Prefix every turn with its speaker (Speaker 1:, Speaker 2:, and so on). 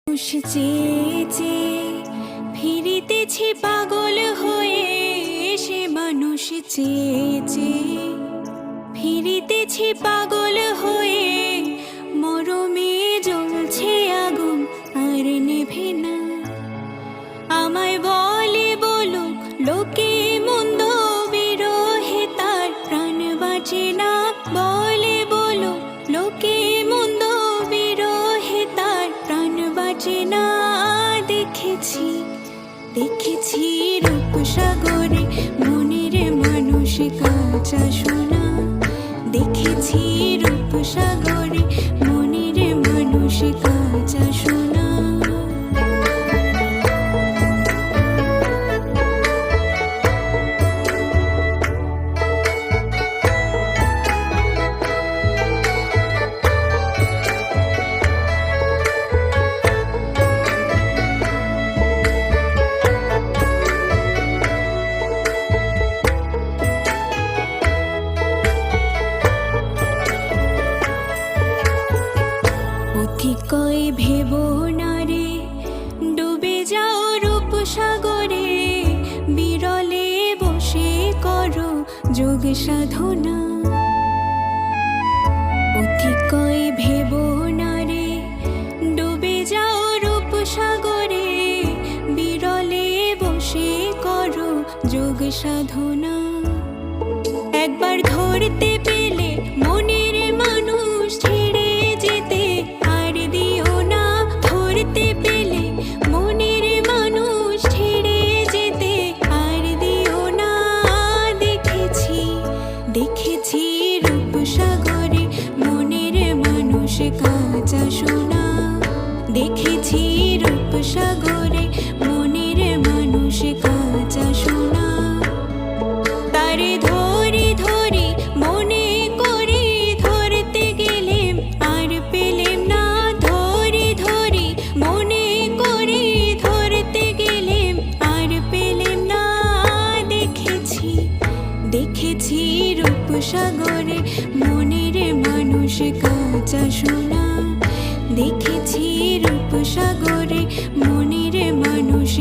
Speaker 1: মানুষ চেয়ে চেয়ে ফিরিতেছে পাগল হয়ে, সে মানুষ চেয়ে চেয়ে ফিরিতেছে পাগল হয়ে। মরমে জ্বলছে আগুন আর নেভে না। আমায় বলে বলুক লোকে মন্দ, বিরহে তার প্রাণ বাঁচে না। বলে বলুক লোকে মন্দ, বিরহে তার প্রাণ বাঁচে না। দেখেছি দেখেছি রূপসাগরে মনের মানুষ কাঁচা সোনা। দেখেছি রূপসাগরে মনের মানুষ কাঁচা সোনা। কই ভেব না রে ডুবে যাও রূপসাগরে, বিরলে বসে করো যোগ সাধনা। কই ভেব না রে ডুবে যাও রূপসাগরে, বিরলে বসে করো যোগ সাধনা। একবার ধরতে পেলে মনের মানুষ ছেড়ে যেতে আর দিও না। ধরতে পেলে মনের মানুষ ছেড়ে যেতে আর দিও না। দেখেছি দেখেছি রূপসাগরে মনের মানুষ কাঁচা সোনা। দেখেছি রূপসাগরে মনের মানুষ কাঁচা সোনা। তারে ধরে ধরে মনে করে ধরতে গেলেম আর পেলেম না। ধরে ধরে মনে করে ধরতে গেলেম আর পেলেম না। দেখেছি দেখেছি রূপসাগরে মনের মানুষ কাঁচা সোনা। দেখেছি রূপসাগরে মনের মানুষ